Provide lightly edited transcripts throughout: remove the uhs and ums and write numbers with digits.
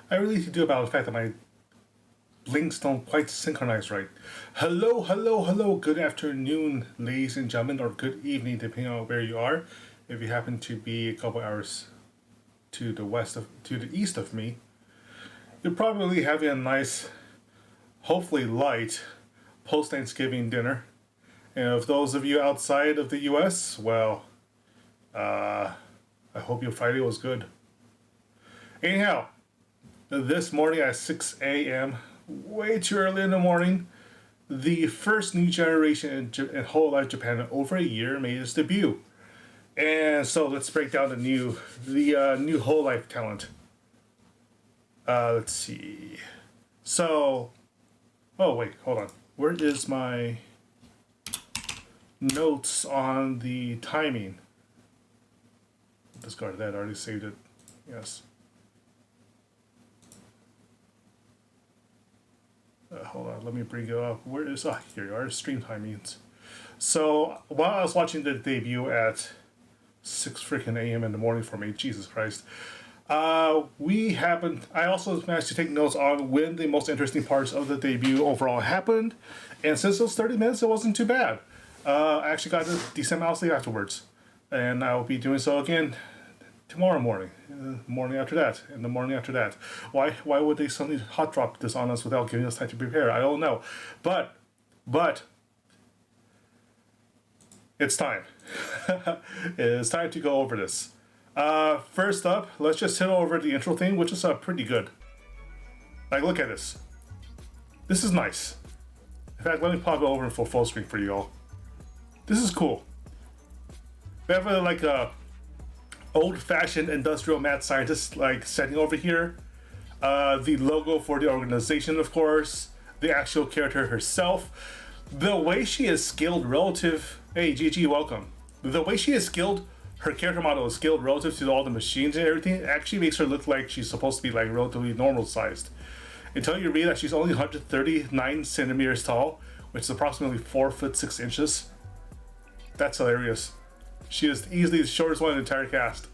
I really need to do about the fact that my links don't quite synchronize right. Hello, hello, hello. Good afternoon, ladies and gentlemen, or good evening, depending on where you are. If you happen to be a couple hours to the east of me, you're probably having a nice, hopefully light, post-Thanksgiving dinner. And if those of you outside of the U.S., well, I hope your Friday was good. Anyhow, this morning at 6 a.m., way too early in the morning, the first new generation in Hololive Japan in over a year made its debut. And so let's break down the new Hololive talent. Let's see. So, oh wait, hold on. Where is my notes on the timing? Discard that. I already saved it. Yes. Hold on, let me bring it up. Where is... here you are, stream timings. So, while I was watching the debut at 6 freaking a.m. in the morning for me, Jesus Christ, I also managed to take notes on when the most interesting parts of the debut overall happened, and since it was 30 minutes, it wasn't too bad. I actually got a decent amount of sleep afterwards, and I will be doing so again tomorrow morning, morning after that, and the morning after that. Why would they suddenly hot drop this on us without giving us time to prepare? I don't know, but it's time. It's time to go over this. First up, let's just hit over the intro thing, which is pretty good. Like, look at this. This is nice. In fact, let me pop it over in full screen for you all. This is cool. We have a old-fashioned industrial mad scientist like setting over here. The logo for the organization, of course. The actual character herself. The way she is scaled relative... Hey, GG, welcome. The way she is scaled, her character model is scaled relative to all the machines and everything. It actually makes her look like she's supposed to be like relatively normal sized. Until you read that she's only 139 centimeters tall, which is approximately 4 foot 6 inches. That's hilarious. She is easily the shortest one in the entire cast.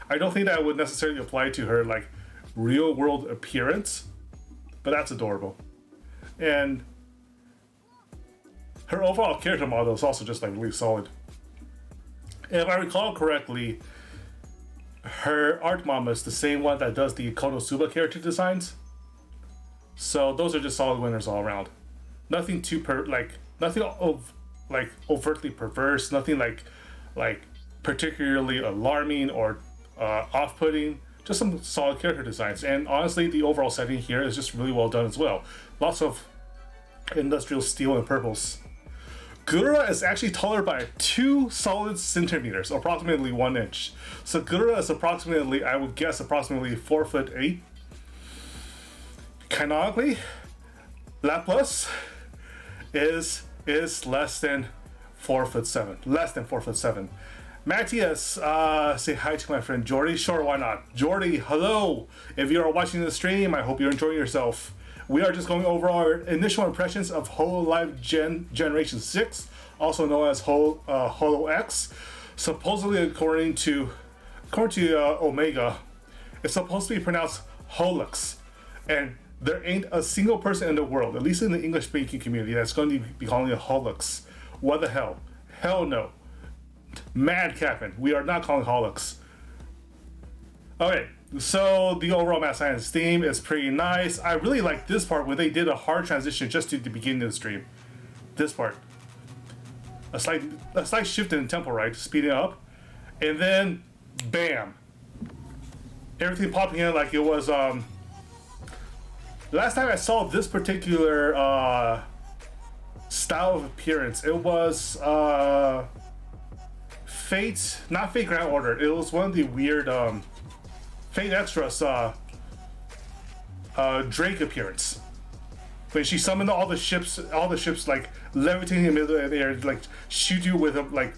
I don't think that would necessarily apply to her like real world appearance, but that's adorable. And her overall character model is also just like really solid. And if I recall correctly, her art mama is the same one that does the Konosuba character designs. So those are just solid winners all around. Nothing too overtly perverse, nothing like particularly alarming or off-putting. Just some solid character designs, and honestly, the overall setting here is just really well done as well. Lots of industrial steel and purples. Gura is actually taller by 2 solid centimeters, approximately 1 inch. So Gura is approximately, I would guess, approximately 4 foot 8. Canonically, Laplace is less than 4 foot 7. Less than 4 foot 7. Matthias, say hi to my friend Jordy. Sure, why not? Jordy, hello. If you are watching the stream, I hope you're enjoying yourself. We are just going over our initial impressions of Hololive Generation 6, also known as Holo X. Supposedly, according to Omega, it's supposed to be pronounced Holix, and there ain't a single person in the world, at least in the English-speaking community, that's going to be calling it Holix. What the hell? Hell no. Mad capping. We are not calling Holix. Okay, so the overall math science theme is pretty nice. I really like this part where they did a hard transition just to the beginning of the stream. This part. A slight shift in tempo, right? Speeding up. And then, bam. Everything popping in like it was, the last time I saw this particular style of appearance, it was Fate, not Fate Grand Order. It was one of the weird Fate Extras Drake appearance. When she summoned all the ships like levitating in the middle of the air, like shoot you with like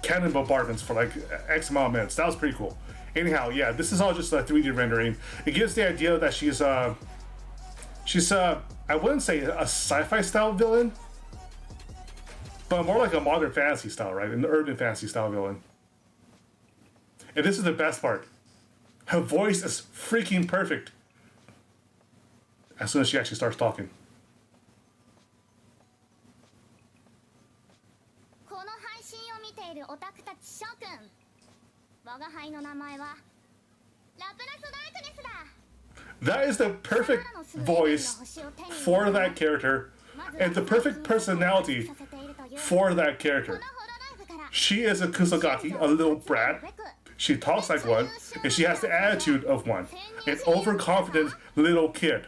cannon bombardments for like X amount of minutes. That was pretty cool. Anyhow, yeah, this is all just a 3D rendering. It gives the idea that she's I wouldn't say a sci-fi style villain, but more like a modern fantasy style, right? An urban fantasy style villain. And this is the best part. Her voice is freaking perfect. As soon as she actually starts talking. この配信を見ているオタクたち諸君、我が輩の名前はラプラスダークネスだ。 That is the perfect voice for that character and the perfect personality for that character. She is a Kusagaki, a little brat. She talks like one, and she has the attitude of one. An overconfident little kid.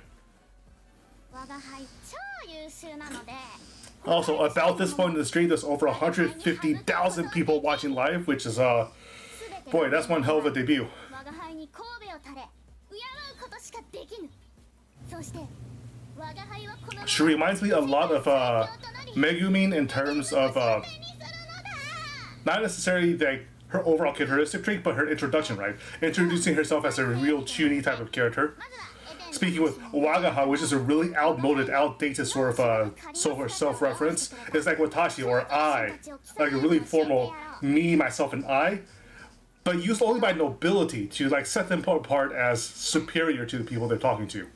Also, about this point in the stream, there's over 150,000 people watching live, which is, boy, that's one hell of a debut. She reminds me a lot of Megumin in terms of not necessarily like her overall characteristic trait, but her introduction, right? Introducing herself as a real chuny type of character. Speaking with Wagaha, which is a really outmoded, outdated sort of self-reference. It's like Watashi or I, like a really formal me, myself, and I, but used only by nobility to like set them apart as superior to the people they're talking to.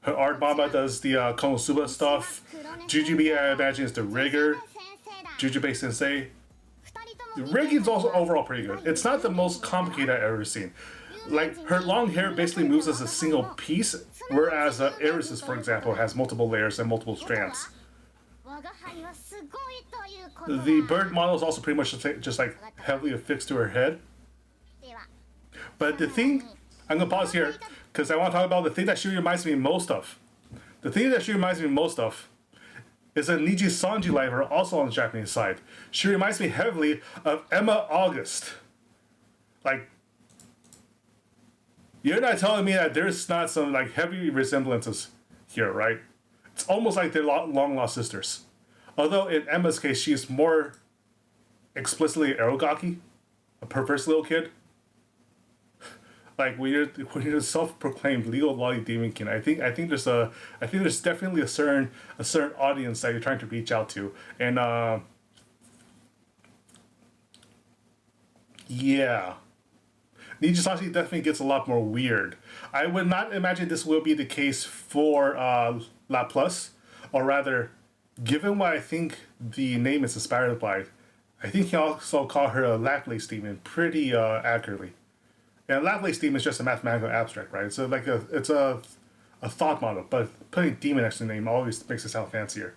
Her art mama does the Konosuba stuff. Jujube, I imagine, is the rigger. Jujube Sensei. The rigging's also overall pretty good. It's not the most complicated I've ever seen. Like, her long hair basically moves as a single piece, whereas Eris's, for example, has multiple layers and multiple strands. The bird model is also pretty much just like heavily affixed to her head. But the thing, I'm gonna pause here because I want to talk about the thing that she reminds me most of. The thing that she reminds me most of is a Niji Sanji liver, also on the Japanese side. She reminds me heavily of Emma August. Like, you're not telling me that there's not some like heavy resemblances here, right? It's almost like they're long lost sisters. Although in Emma's case, she's more explicitly Arogaki, a perverse little kid. Like when you're a self-proclaimed legal lolly demonkin, I think there's definitely a certain audience that you're trying to reach out to, and yeah, Nijisashi definitely gets a lot more weird. I would not imagine this will be the case for La Plus, or rather, given what I think the name is inspired by, I think he also called her a Laplace demon pretty accurately. And Laplace demon is just a mathematical abstract, right? So like it's a thought model, but putting demon next to the name always makes it sound fancier.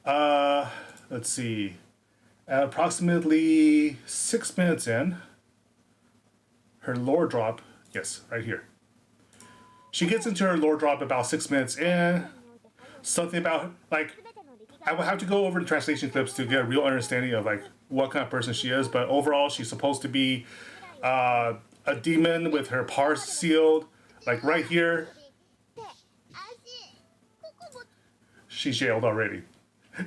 Let's see. At approximately 6 minutes in, her lore drop, yes, right here. She gets into her lore drop about 6 minutes in. Something about, like, I would have to go over the translation clips to get a real understanding of like what kind of person she is, but overall she's supposed to be a demon with her pars sealed, like right here. She's jailed already.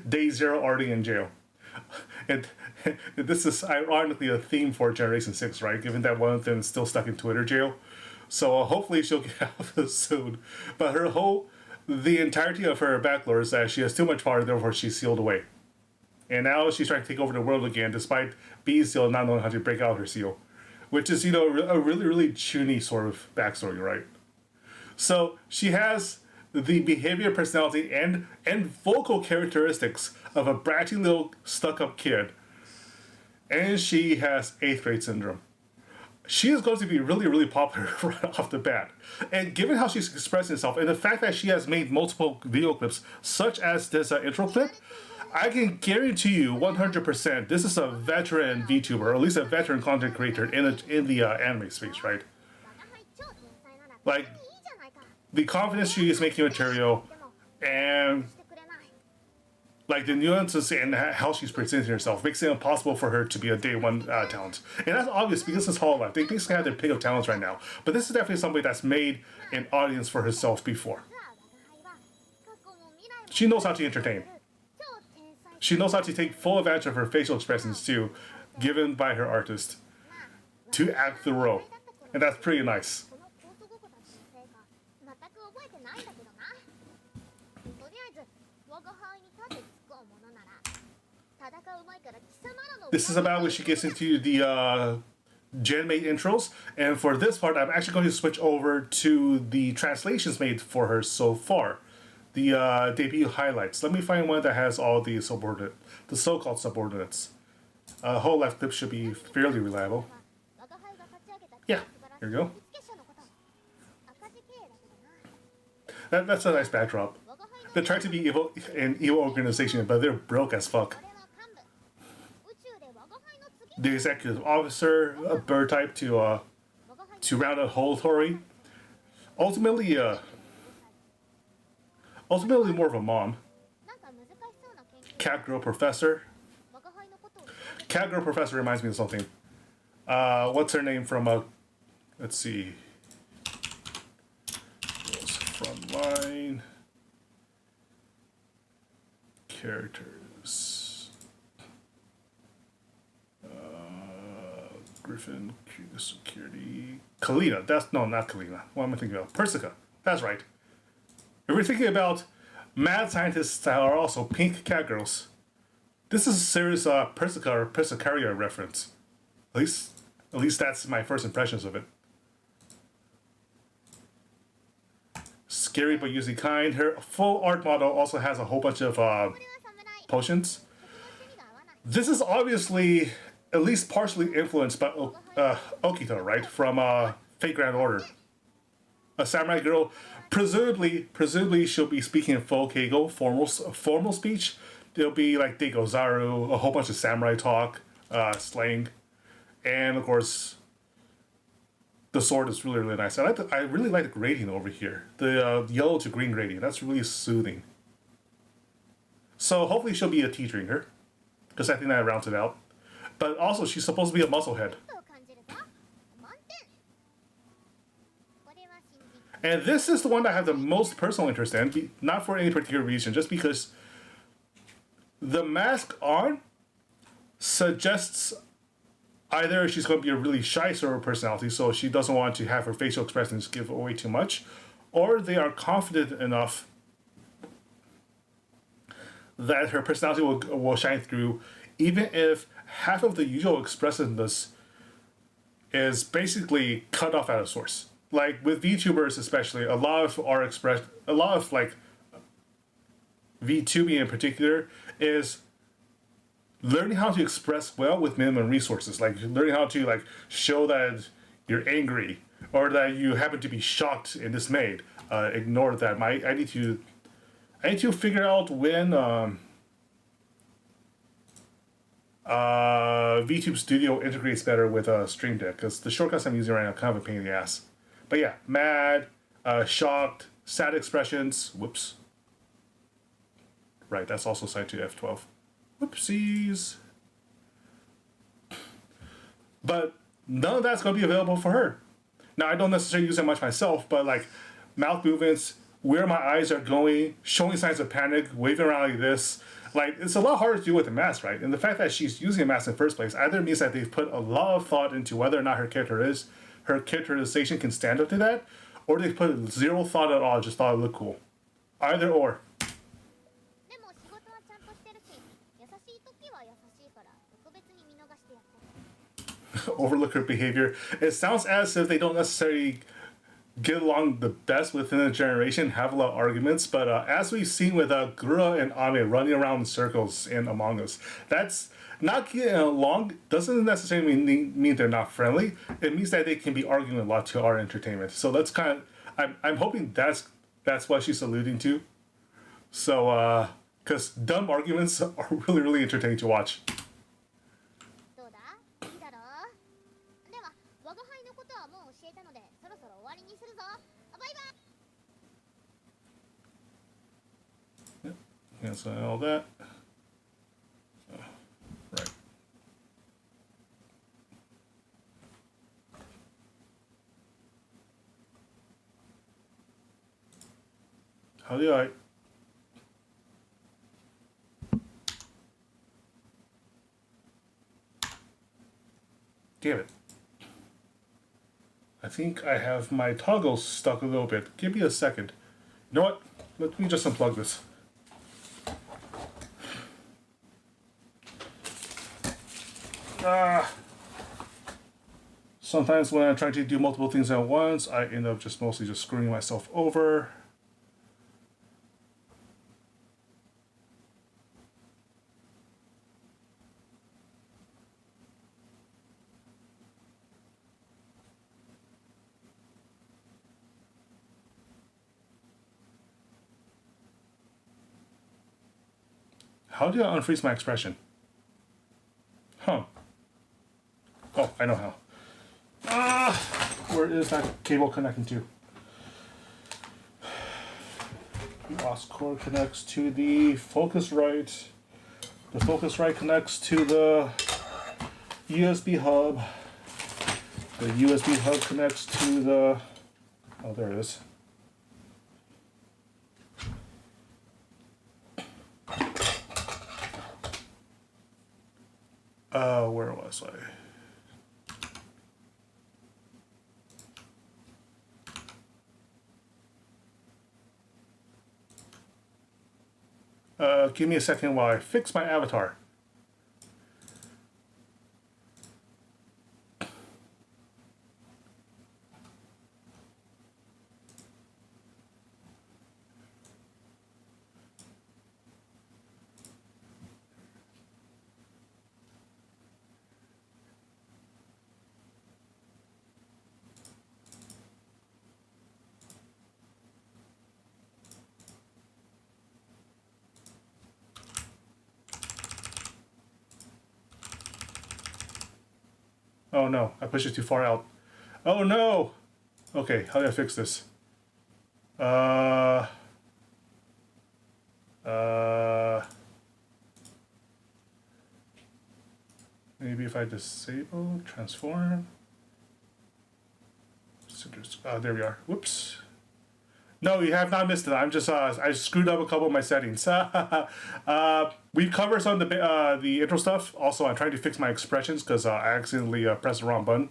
Day 0 already in jail. And this is ironically a theme for Generation 6, right? Given that one of them is still stuck in Twitter jail. So hopefully she'll get out of this soon. But the entirety of her backlore is that she has too much power, therefore she's sealed away. And now she's trying to take over the world again, despite being sealed, not knowing how to break out her seal. Which is, a really, really chuny sort of backstory, right? So she has the behavior, personality, and vocal characteristics of a bratty little stuck-up kid. And she has 8th grade syndrome. She is going to be really, really popular right off the bat. And given how she's expressing herself, and the fact that she has made multiple video clips, such as this intro clip, I can guarantee you 100% this is a veteran VTuber, or at least a veteran content creator in the anime space, right? Like, the confidence she is making material, and like the nuances and how she's presenting herself makes it impossible for her to be a day one talent. And that's obvious because it's Hololive. They basically have their pick of talents right now. But this is definitely somebody that's made an audience for herself before. She knows how to entertain. She knows how to take full advantage of her facial expressions too, given by her artist, to act the role. And that's pretty nice. This is about when she gets into the Jen made intros, and for this part, I'm actually going to switch over to the translations made for her so far. The debut highlights. Let me find one that has all the so-called subordinates. Hololive clip should be fairly reliable. Yeah, here we go. That's a nice backdrop. They're trying to be an evil organization, but they're broke as fuck. The executive officer, a bird type to round out Hololive. Ultimately more of a mom. Cat girl professor. Cat girl professor reminds me of something. What's her name from let's see. Frontline characters. Griffin, security. Kalina. Not Kalina. What am I thinking about? Persica. That's right. If we're thinking about mad scientists that are also pink cat girls, this is a serious Persica or Persicaria reference. At least that's my first impressions of it. Scary but usually kind. Her full art model also has a whole bunch of potions. This is obviously at least partially influenced by Okito, right? From Fate Grand Order. A samurai girl. Presumably she'll be speaking in full Keigo, formal speech. There'll be like Deigo Zaru, a whole bunch of samurai talk, slang, and of course, the sword is really, really nice. I really like the grading over here. The yellow to green grading. That's really soothing. So hopefully she'll be a tea drinker, because I think that rounds it out. But also, she's supposed to be a musclehead. And this is the one that I have the most personal interest in, not for any particular reason, just because the mask on suggests either she's going to be a really shy sort of personality, so she doesn't want to have her facial expressions give away too much, or they are confident enough that her personality will shine through, even if half of the usual expressiveness is basically cut off at a source. Like with VTubers especially, a lot of like VTubing in particular is learning how to express well with minimum resources. Like learning how to like show that you're angry or that you happen to be shocked and dismayed. Ignore that. I need to figure out when VTube Studio integrates better with Stream Deck, because the shortcuts I'm using right now are kind of a pain in the ass. But yeah, mad, shocked, sad expressions. Whoops. Right, that's also set to F12. Whoopsies. But none of that's going to be available for her. Now, I don't necessarily use it much myself, but like mouth movements, where my eyes are going, showing signs of panic, waving around like this. Like, it's a lot harder to do with a mask, right? And the fact that she's using a mask in the first place either means that they've put a lot of thought into whether or not her characterization can stand up to that, or they've put zero thought at all, just thought it looked cool. Either or. Overlook her behavior. It sounds as if they don't necessarily get along the best within a generation, have a lot of arguments, but as we've seen with Gura and Ame running around in circles in Among Us, that's not getting along doesn't necessarily mean they're not friendly. It means that they can be arguing a lot to our entertainment. So that's kind of, I'm hoping that's what she's alluding to. So, because dumb arguments are really, really entertaining to watch. Cancel all that. Right. How do I? Damn it. I think I have my toggles stuck a little bit. Give me a second. You know what? Let me just unplug this. Sometimes when I'm trying to do multiple things at once, I end up just mostly just screwing myself over. How do I unfreeze my expression? Huh. Oh, I know how. Where is that cable connecting to? The aux cord connects to the Focusrite. The Focusrite connects to the USB hub. The USB hub connects to the... Oh, there it is. Where was I? Give me a second while I fix my avatar. Oh no, I pushed it too far out. Oh no! Okay, how do I fix this? Maybe if I disable, transform. There we are. Whoops. No, you have not missed it. I'm just I screwed up a couple of my settings. We covered some of the intro stuff. Also, I'm trying to fix my expressions because I accidentally pressed the wrong button.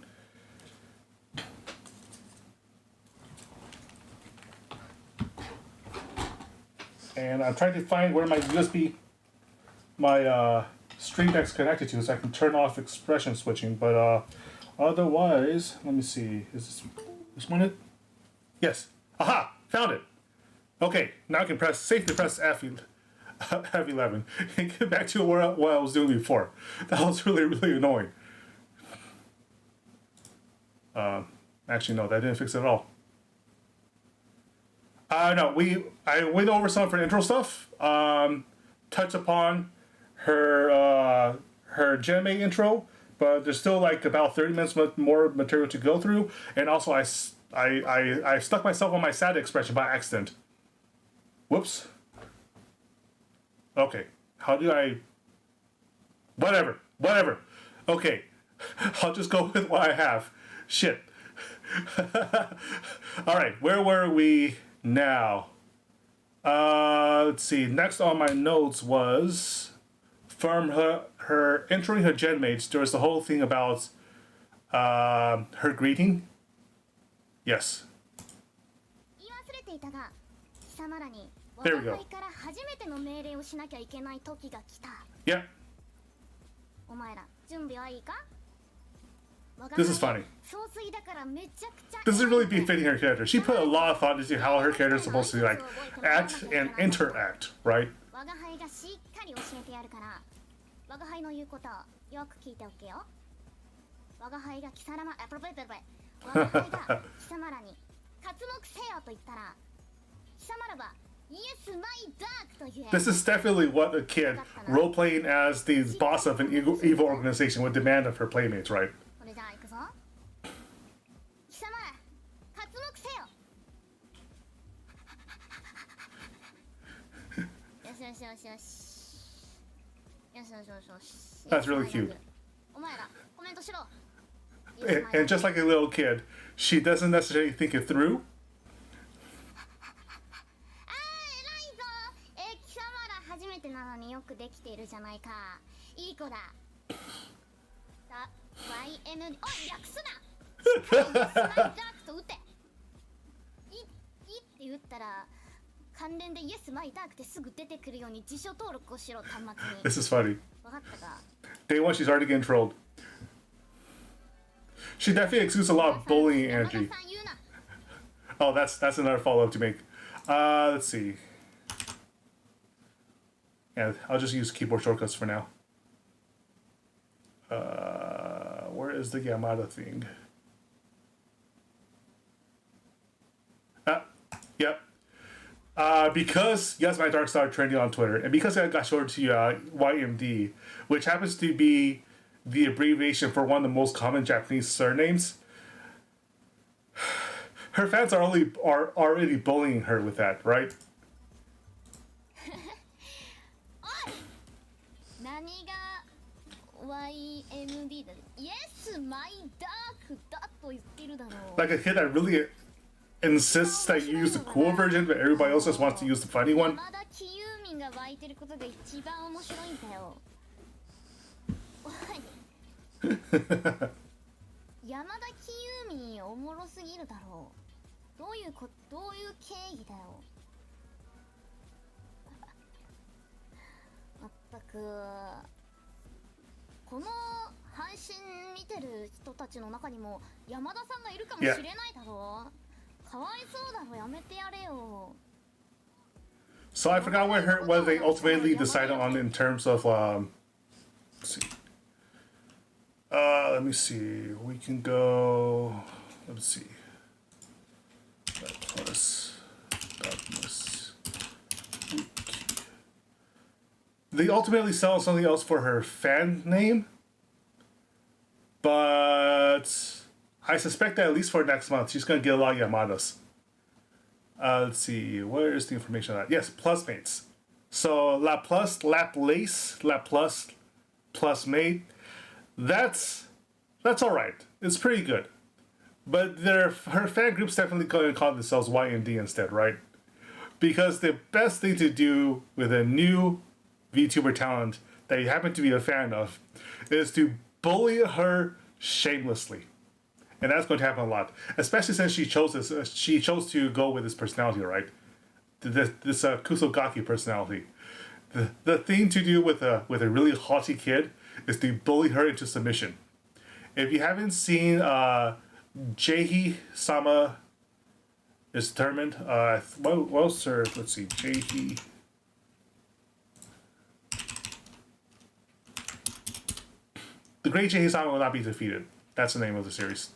And I'm trying to find where my USB, my Stream Deck's connected to, so I can turn off expression switching. But otherwise, let me see. Is this one it? Yes. Aha! Found it. Okay, now I can safely press F11 and get back to what I was doing before. That was really, really annoying. Actually, no, that didn't fix it at all. No, I went over some for intro stuff. Touched upon her Genme intro, but there's still like about 30 minutes more material to go through. And also, I stuck myself on my SATA expression by accident. Whoops. Okay, how do I... Whatever. Okay, I'll just go with what I have. Shit. Alright, where were we now? Let's see, next on my notes was... From her entering her genmates, there was the whole thing about her greeting. Yes. There we go. Yeah. This is funny. This is really befitting her character. She put a lot of thought into how her character is supposed to like act and interact, right? This is definitely what a kid role-playing as the boss of an evil organization would demand of her playmates, right? That's really cute. And just like a little kid, she doesn't necessarily think it through. This is funny. Day one, she's already getting trolled. She definitely exudes a lot of bullying energy. Oh, that's another follow-up to make. Let's see. Yeah, I'll just use keyboard shortcuts for now. Where is the Yamada thing? Yep. Because Yes My Dark started trending on Twitter, and because I got shorted to YMD, which happens to be the abbreviation for one of the most common Japanese surnames, her fans are already bullying her with that, right? 何が YMD だ Yes, my dark だと言ってるだろう Like a kid that really insists that you use the cool version, but everybody else just wants to use the funny one. 山田喜友民が湧いてることが一番面白いんだよおい山田喜友民おもろすぎるだろうどういう経緯だよまったくこの配信見てる人たちの中にも山田さんがいるかもしれないだろう、かわいそうだろやめてやれよ So I forgot what they ultimately decided on in terms of let's see. Let me see. We can go. Let's see. Plus darkness. They ultimately sell something else for her fan name, but I suspect that at least for next month she's gonna get a lot of Yamadas. Let's see, where is the information on that? Yes, Plusmates. So Laplace, Laplace, Laplace, Plusmate. That's all right. It's pretty good. But her fan group's definitely going to call themselves YMD instead, right? Because the best thing to do with a new VTuber talent that you happen to be a fan of is to bully her shamelessly. And that's going to happen a lot, especially since she chose this. She chose to go with this personality, right? This Kusogaki personality. The thing to do with a really haughty kid is to bully her into submission. If you haven't seen Jahi-sama is Determined, well, sir, let's see, Jahi. The Great Jahi-sama Will Not Be Defeated. That's the name of the series.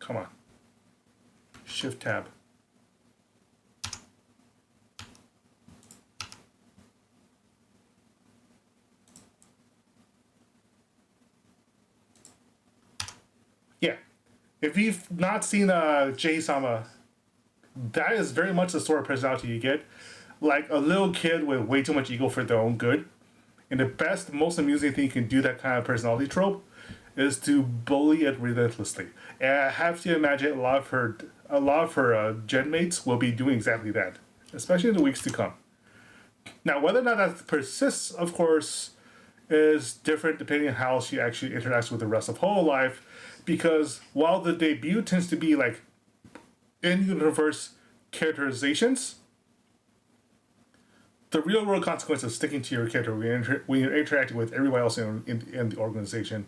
Come on. Shift tab. Yeah. If you've not seen Jahi-sama, that is very much the sort of personality you get. Like a little kid with way too much ego for their own good. And the best, most amusing thing you can do that kind of personality trope is to bully it relentlessly. And I have to imagine a lot of her gen mates will be doing exactly that, especially in the weeks to come. Now, whether or not that persists, of course, is different depending on how she actually interacts with the rest of Hololive, because while the debut tends to be like in-universe characterizations, the real world consequence of sticking to your character when you're interacting with everybody else in the organization,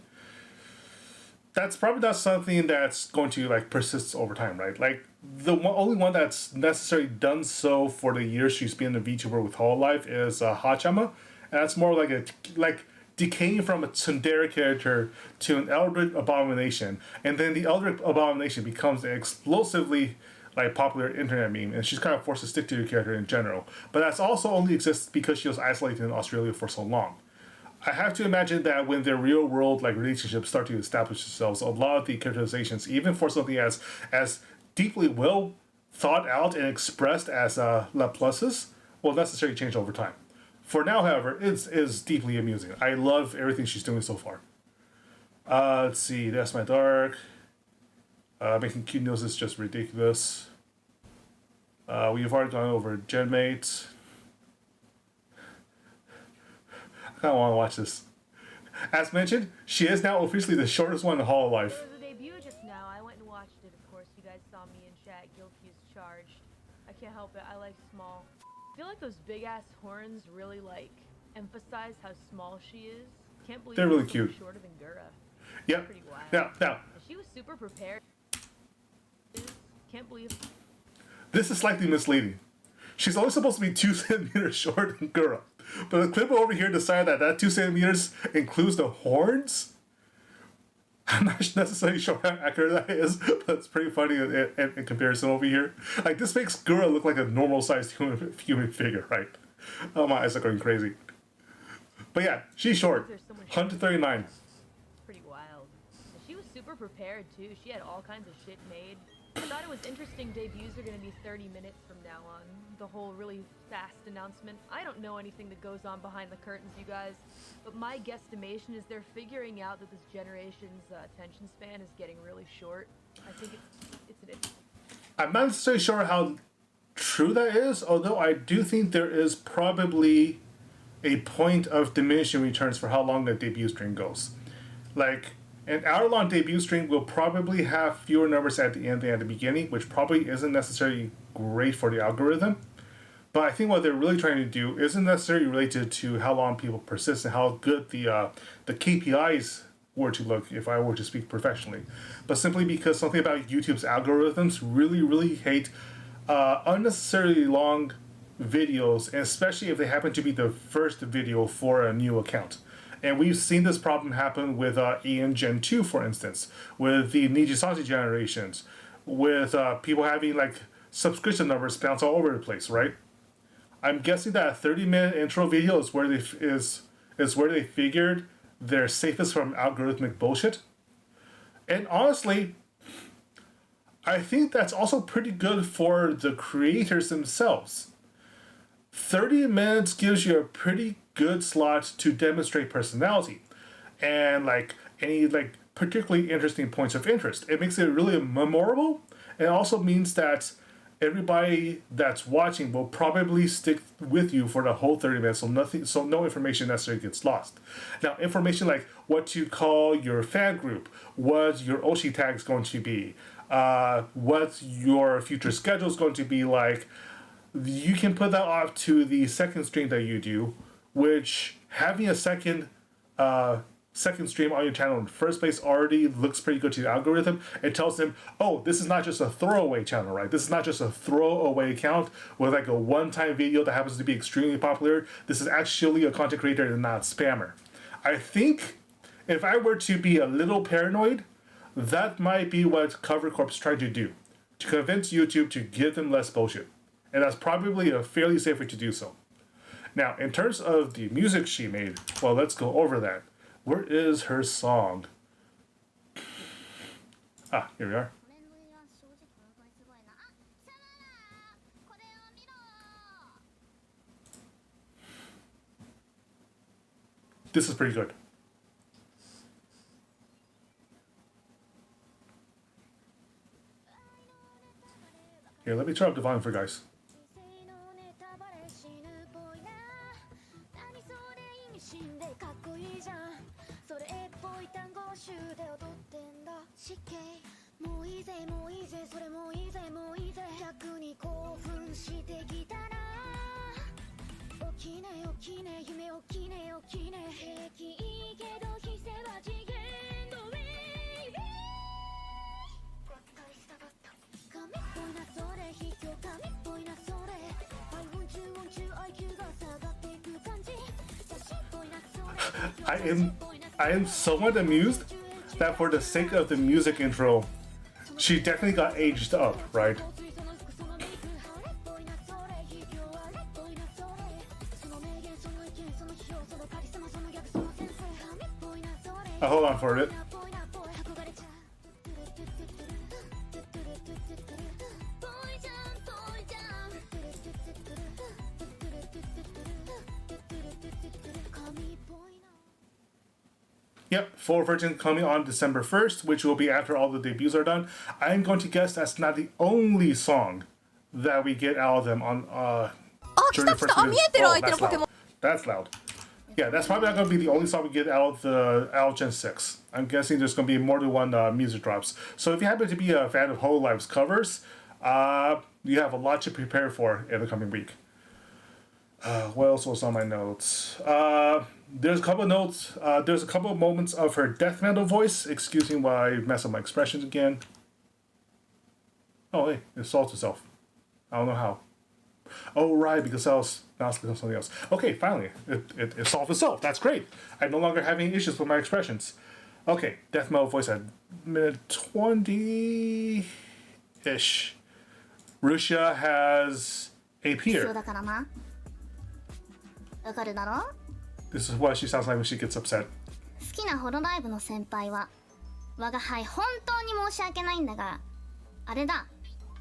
that's probably not something that's going to like persist over time, right? Like only one that's necessarily done so for the years she's been a VTuber with Hololive is Hachama, and that's more like decaying from a tsundere character to an Eldritch Abomination, and then the Eldritch Abomination becomes an explosively like popular internet meme, and she's kind of forced to stick to her character in general. But that's also only exists because she was isolated in Australia for so long. I have to imagine that when their real world like relationships start to establish themselves, a lot of the characterizations, even for something as deeply well thought out and expressed as Laplace's, will necessarily change over time. For now, however, it is deeply amusing. I love everything she's doing so far. Let's see, That's My Dark. Making cute notes is just ridiculous. We've already gone over Genmate. I kind of want to watch this. As mentioned, she is now officially the shortest one in Hololive. It was a debut just now. I went and watched it, of course. You guys saw me in chat. Guilty as charged. I can't help it. I like small. I feel like those big-ass horns really, like, emphasize how small she is. Can't believe They're really she's so much cute. shorter than Gura. Yep. Pretty wild. Now, She was super prepared. Can't believe. this is slightly misleading. She's only supposed to be 2 centimeters shorter than Gura. But the clip over here decided that 2 centimeters includes the horns. I'm not necessarily sure how accurate that is, but it's pretty funny in comparison over here. Like, this makes Gura look like a normal-sized human figure, right? Oh, my eyes are going crazy. But yeah, she's short. 139. Pretty wild. She was super prepared too. She had all kinds of shit made. I thought it was interesting debuts are going to be 30 minutes from now on. The whole really fast announcement. I don't know anything that goes on behind the curtains, you guys, but my guesstimation is they're figuring out that this generation's attention span is getting really short. I think it's I'm not necessarily sure how true that is, although I do think there is probably a point of diminishing returns for how long the debut stream goes. Like, an hour-long debut stream will probably have fewer numbers at the end than at the beginning, which probably isn't necessarily great for the algorithm. But I think what they're really trying to do isn't necessarily related to how long people persist and how good the KPIs were to look, if I were to speak professionally, but simply because something about YouTube's algorithms really hate unnecessarily long videos, and especially if they happen to be the first video for a new account. And we've seen this problem happen with Ian Gen 2, for instance, with the Nijisashi generations, with people having like subscription numbers bounce all over the place, right? I'm guessing that a 30-minute intro video is where they figured they're safest from algorithmic bullshit. And honestly, I think that's also pretty good for the creators themselves. 30 minutes gives you a pretty good slot to demonstrate personality and like any like particularly interesting points of interest. It makes it really memorable, and also means that everybody that's watching will probably stick with you for the whole 30 minutes, so no information necessarily gets lost. Now, information like what to call your fan group, what your Oshi tag is going to be, what your future schedule is going to be like, you can put that off to the second stream that you do, which having a second stream on your channel in the first place already looks pretty good to the algorithm. It tells them, oh, this is not just a throwaway channel, right? This is not just a throwaway account with like a one-time video that happens to be extremely popular. This is actually a content creator and not a spammer. I think if I were to be a little paranoid, that might be what Cover Corp's trying to do, to convince YouTube to give them less bullshit. And that's probably a fairly safe way to do so. Now, in terms of the music she made, well, let's go over that. Where is her song? Ah, here we are. This is pretty good. Here, let me turn up the volume for you guys. I am somewhat amused that for the sake of the music intro, she definitely got aged up, right? Hold on for it. Yep, full version coming on December 1st, which will be after all the debuts are done. I'm going to guess that's not the only song that we get out of them on during the first that's loud. That's loud. Yeah, that's probably not going to be the only song we get out of Gen 6. I'm guessing there's going to be more than one music drops. So if you happen to be a fan of Hololive's covers, you have a lot to prepare for in the coming week. What else was on my notes? There's a couple of notes. There's a couple of moments of her death metal voice. Excuse me while I mess up my expressions again. Oh, hey, it solved itself. I don't know how. Oh, right, because I was asking something else. Okay, finally, it solved itself. That's great. I'm no longer having issues with my expressions. Okay, death metal voice at minute 20-ish. Russia has a そう peer. だからな。わかるだろ？ This is what she sounds like when she gets upset. 好きなホロライブの先輩は我が輩本当に申し訳ないんだがあれだ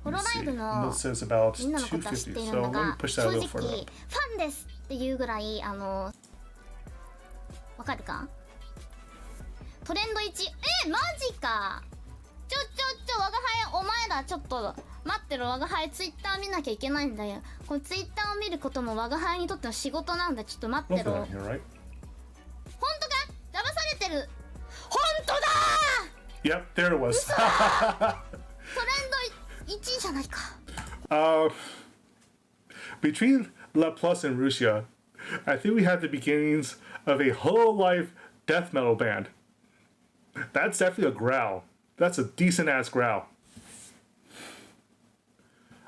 ホロ Let's ライ see. ブの Note says about みんなのことは知っているん 250. だ So let me が push 正 that a 直 little フ further ァ up. ンですっていうぐらいわかるか？トレンド1マジかちょ我が輩お前らちょっと待ってろ我が輩ツイッター見なきゃいけないんだよこのツイッターを見ることも我が輩にとっての仕事なんだちょっと待って Look ろ at here, right? 本当か騙されてる本当だ Yep, there it was. トレンド1位じゃないか Between La Plus and Russia, I think we have the beginnings of a Hololive death metal band. That's definitely a growl. That's a decent ass growl.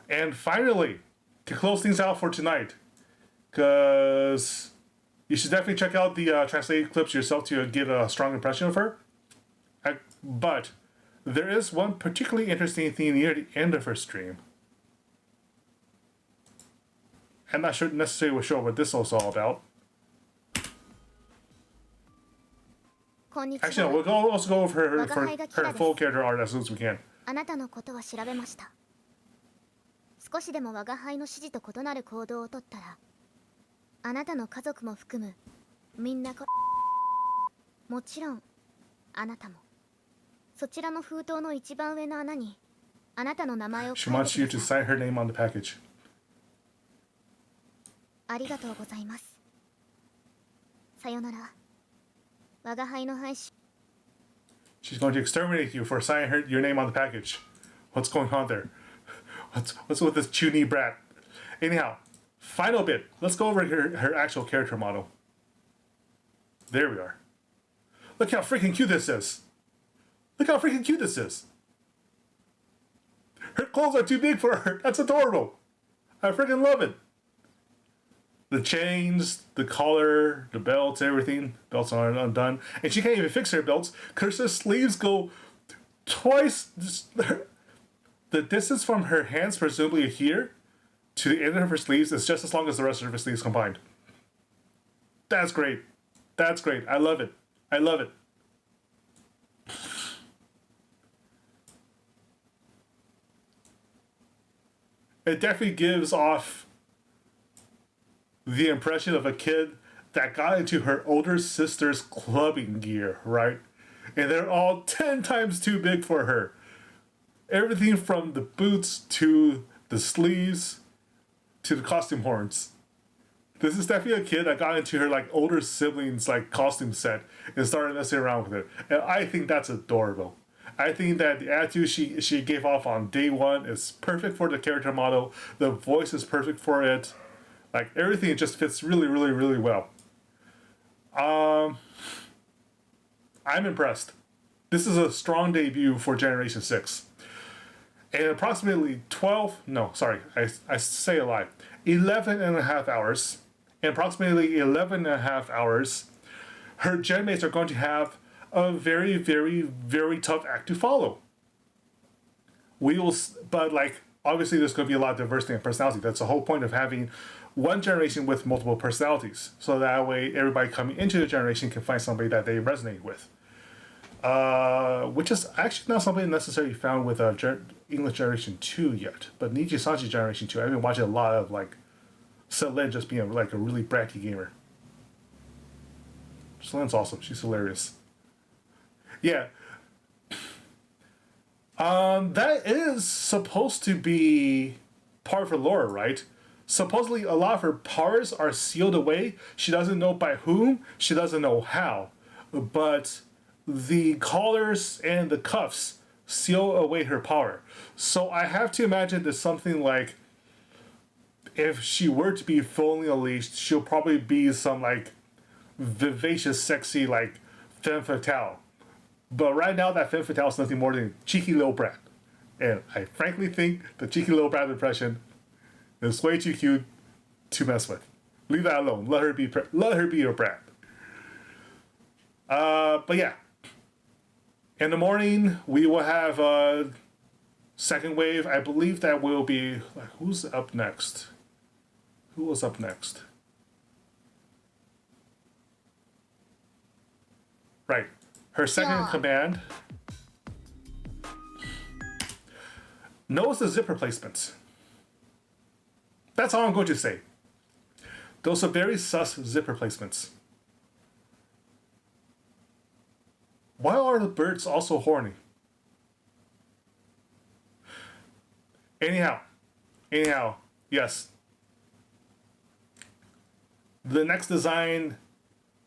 And finally, to close things out for tonight, because you should definitely check out the translated clips yourself to get a strong impression of her. But there is one particularly interesting thing near the end of her stream. I'm not sure necessarily sure what this is all about. こんにち Actually, no, は we'll also go over her, her full character art as soon as we can. あなたのことは調べました少しでも我が輩の指示と異なる行動をとったらあなたの家族も含むみんなもちろんあなたもそちらの封筒の一番上の穴にあなたの名前を She 書い wants て you く to ださい sign her name on the package. ありがとうございますさよなら我が輩の配信 She's going to exterminate you for signing your name on the package. What's going on there? What's with this chuny brat? Anyhow, final bit. Let's go over her actual character model. There we are. Look how freaking cute this is. Look how freaking cute this is. Her clothes are too big for her. That's adorable. I freaking love it. The chains, the collar, the belts, everything. Belts aren't undone. And she can't even fix her belts because her sleeves go twice. The distance from her hands, presumably here, to the end of her sleeves is just as long as the rest of her sleeves combined. That's great. That's great. I love it. I love it. It definitely gives off the impression of a kid that got into her older sister's clubbing gear, right? And they're all 10 times too big for her. Everything from the boots to the sleeves to the costume horns. This is definitely a kid that got into her like older siblings like costume set and started messing around with it. And I think that's adorable. I think that the attitude she gave off on day one is perfect for the character model. The voice is perfect for it. Like everything just fits really, really, really well. I'm impressed. This is a strong debut for Generation 6. In approximately I say a lie. 11 and a half hours. In approximately 11 and a half hours, her gen mates are going to have a very, very, very tough act to follow. But like, obviously there's going to be a lot of diversity and personality. That's the whole point of having one generation with multiple personalities. So that way everybody coming into the generation can find somebody that they resonate with. Which is actually not something necessarily found with English Generation 2 yet. But Niji Sanji Generation 2, I've been watching a lot of like Selene just being like a really bratty gamer. Selene's awesome. She's hilarious. Yeah. That is supposed to be part of her lore, right? Supposedly a lot of her powers are sealed away. She doesn't know by whom. She doesn't know how. But the collars and the cuffs seal away her power. So I have to imagine there's something like if she were to be fully unleashed, she'll probably be some like vivacious, sexy like femme fatale. But right now, that femme fatale is nothing more than cheeky little brat, and I frankly think the cheeky little brat impression is way too cute to mess with. Leave that alone. Let her be your brat. But yeah, in the morning we will have a second wave. I believe that will be like, who's up next? Who was up next? Right, her second in command knows the zipper placements. That's all I'm going to say. Those are very sus zipper placements. Why are the birds also horny? Anyhow, yes. The next design,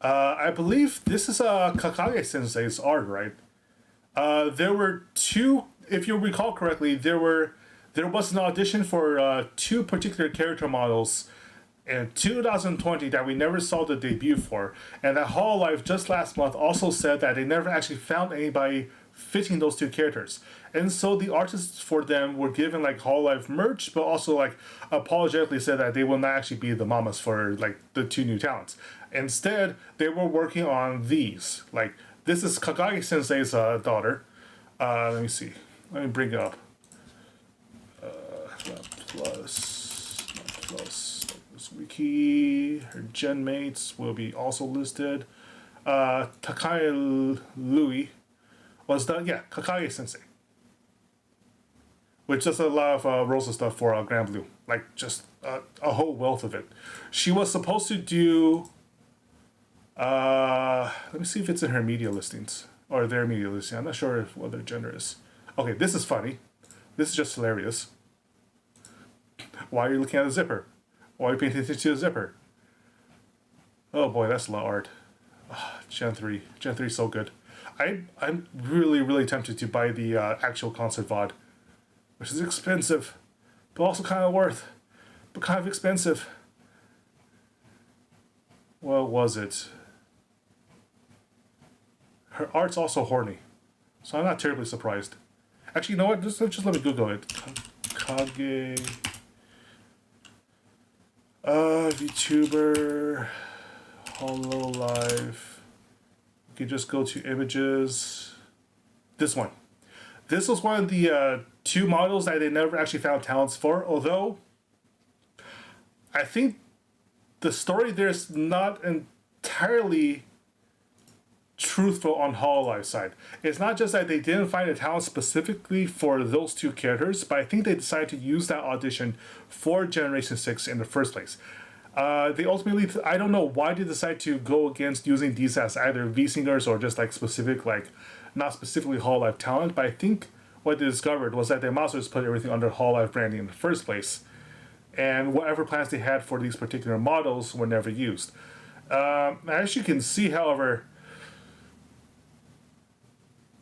I believe this is Kakage Sensei's art, right? There were two, if you recall correctly, there was an audition for two particular character models in 2020 that we never saw the debut for, and that Hololive just last month also said that they never actually found anybody fitting those two characters, and so the artists for them were given like Hololive merch, but also like apologetically said that they will not actually be the mamas for like the two new talents. Instead, they were working on these. Like this is Kakage Sensei's daughter. Let me see. Let me bring it up. Plus. Wiki, her gen mates will be also listed. Takai Louis was done, yeah, Kakage Sensei. Which does a lot of Rosa stuff for Grand Blue. Like, just a whole wealth of it. She was supposed to do... let me see if it's in her media listings. Or their media listing. I'm not sure what their gender is. Okay, this is funny. This is just hilarious. Why are you looking at the zipper? Why are you paying attention to the zipper? Oh boy, that's a lot of art. Gen 3. Gen 3 is so good. I'm really tempted to buy the actual concert VOD. Which is expensive. But also kind of worth. But kind of expensive. What was it? Her art's also horny. So I'm not terribly surprised. Actually, you know what? Just let me Google it. Kage... VTuber... Hololive... You can just go to images... This one. This was one of the two models that they never actually found talents for, although... I think the story there's not entirely truthful on Hololive's side. It's not just that they didn't find a talent specifically for those two characters, but I think they decided to use that audition for Generation 6 in the first place. They ultimately, I don't know why they decided to go against using these as either V-singers or just like specific, like not specifically Hololive talent, but I think what they discovered was that they might as well just put everything under Hololive branding in the first place. And whatever plans they had for these particular models were never used. As you can see, however,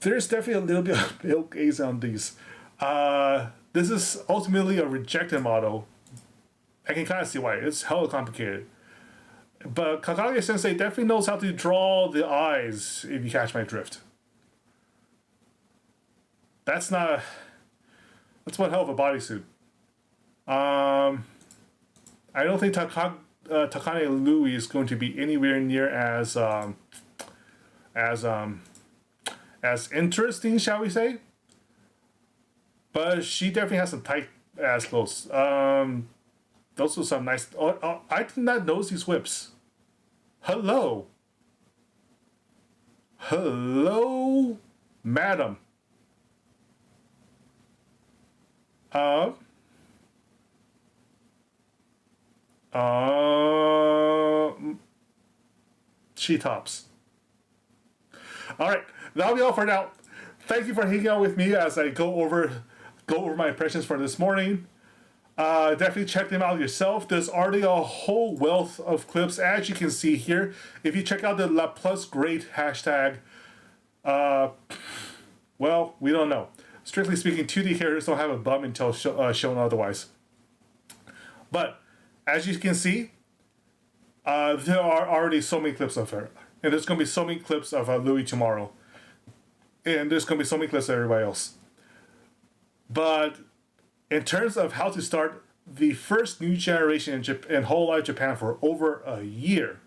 there's definitely a little bit of milk A's on these. This is ultimately a rejected model. I can kind of see why. It's hella complicated. But Kakage Sensei definitely knows how to draw the eyes, if you catch my drift. That's one hell of a bodysuit. I don't think Takane Louis is going to be anywhere near as interesting, shall we say? But she definitely has some tight ass clothes. Those are some nice. I did not notice these whips. Hello, madam. She tops. All right, that'll be all for now. Thank you for hanging out with me as I go over my impressions for this morning. Definitely check them out yourself. There's already a whole wealth of clips, as you can see here. If you check out the La Plus Great hashtag, well, we don't know. Strictly speaking, 2D characters don't have a bum until shown otherwise. But as you can see, there are already so many clips of her. And there's going to be so many clips of Louis tomorrow. And there's going to be so many clips of everybody else. But in terms of how to start the first new generation in Hololive Japan for over a year,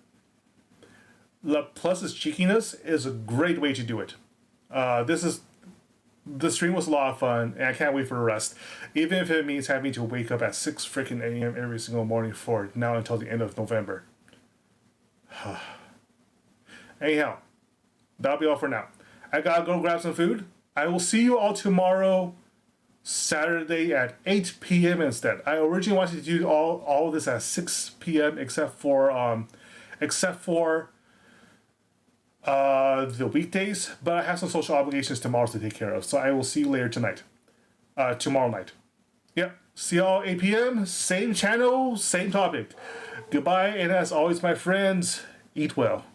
Laplace's cheekiness is a great way to do it. The stream was a lot of fun, and I can't wait for the rest. Even if it means having to wake up at 6 freaking a.m. every single morning for now until the end of November. Anyhow, that'll be all for now. I gotta go grab some food. I will see you all tomorrow, Saturday at 8 p.m. instead. I originally wanted to do all of this at 6 p.m. except for the weekdays, but I have some social obligations tomorrow to take care of, so I will see you later tonight. Tomorrow night. Yep. See y'all 8 p.m. Same channel, same topic. Goodbye, and as always, my friends, eat well.